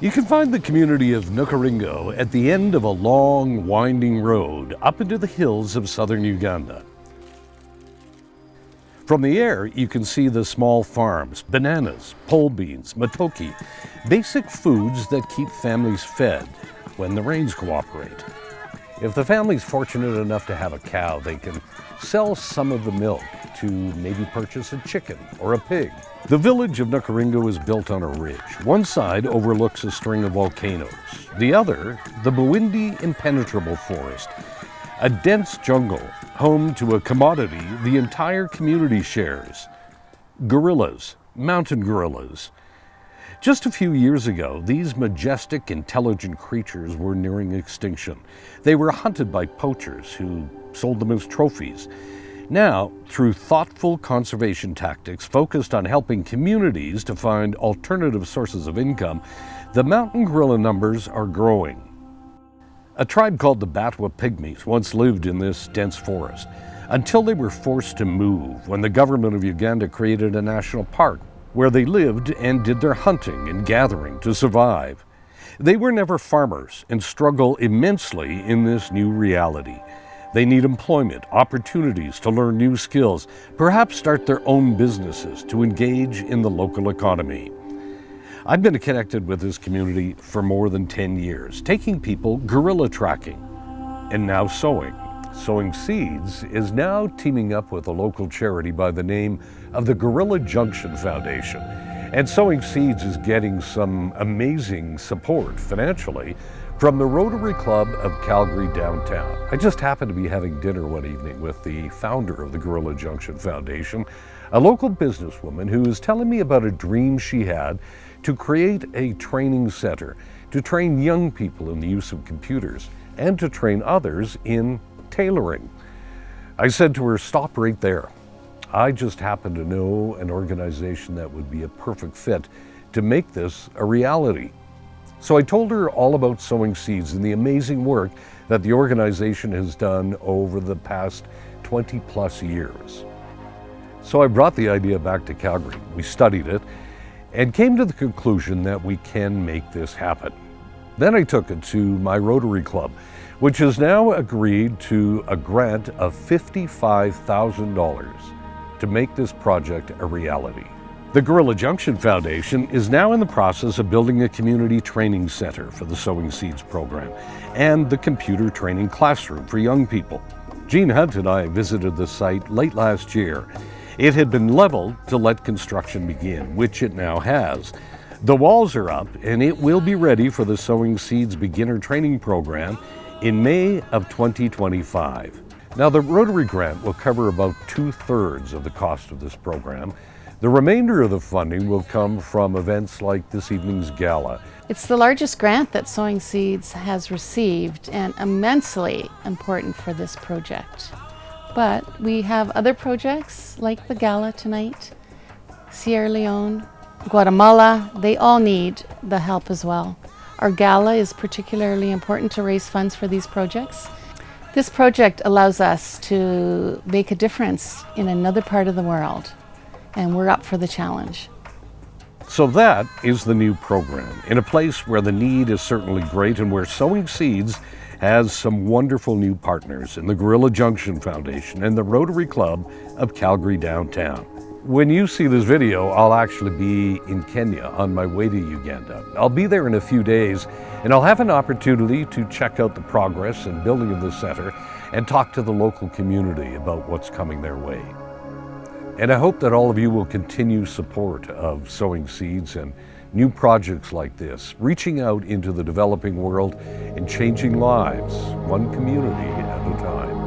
You can find the community of Nukaringo at the end of a long, winding road up into the hills of southern Uganda. From the air, you can see the small farms, bananas, pole beans, matoke, basic foods that keep families fed when the rains cooperate. If the family's fortunate enough to have a cow, they can sell some of the milk to maybe purchase a chicken or a pig. The village of Nukaringo is built on a ridge. One side overlooks a string of volcanoes. The other, the Bwindi impenetrable forest, a dense jungle home to a commodity the entire community shares: gorillas, mountain gorillas. Just a few years ago, these majestic, intelligent creatures were nearing extinction. They were hunted by poachers who sold them as trophies. Now, through thoughtful conservation tactics focused on helping communities to find alternative sources of income, the mountain gorilla numbers are growing. A tribe called the Batwa Pygmies once lived in this dense forest, until they were forced to move when the government of Uganda created a national park where they lived and did their hunting and gathering to survive. They were never farmers and struggle immensely in this new reality. They need employment, opportunities to learn new skills, perhaps start their own businesses to engage in the local economy. I've been connected with this community for more than 10 years, taking people gorilla tracking and now sowing. Sowing Seeds is now teaming up with a local charity by the name of the Gorilla Junction Foundation. And Sowing Seeds is getting some amazing support financially from the Rotary Club of Calgary Downtown. I just happened to be having dinner one evening with the founder of the Gorilla Junction Foundation, a local businesswoman who was telling me about a dream she had to create a training center to train young people in the use of computers and to train others in tailoring. I said to her, stop right there. I just happen to know an organization that would be a perfect fit to make this a reality. So I told her all about Sowing Seeds and the amazing work that the organization has done over the past 20 plus years. So I brought the idea back to Calgary. We studied it and came to the conclusion that we can make this happen. Then I took it to my Rotary Club, which has now agreed to a grant of $55,000 to make this project a reality. The Gorilla Junction Foundation is now in the process of building a community training center for the Sowing Seeds program and the computer training classroom for young people. Gene Hunt and I visited the site late last year. It had been leveled to let construction begin, which it now has. The walls are up and it will be ready for the Sowing Seeds beginner training program in May of 2025. Now, the Rotary grant will cover about 2/3 of the cost of this program. The remainder of the funding will come from events like this evening's gala. It's the largest grant that Sowing Seeds has received and immensely important for this project. But we have other projects like the gala tonight, Sierra Leone, Guatemala. They all need the help as well. Our gala is particularly important to raise funds for these projects. This project allows us to make a difference in another part of the world, and we're up for the challenge. So that is the new program, in a place where the need is certainly great and where Sowing Seeds has some wonderful new partners in the Gorilla Junction Foundation and the Rotary Club of Calgary Downtown. When you see this video, I'll actually be in Kenya on my way to Uganda. I'll be there in a few days, and I'll have an opportunity to check out the progress and building of the center and talk to the local community about what's coming their way. And I hope that all of you will continue support of Sowing Seeds and new projects like this, reaching out into the developing world and changing lives, one community at a time.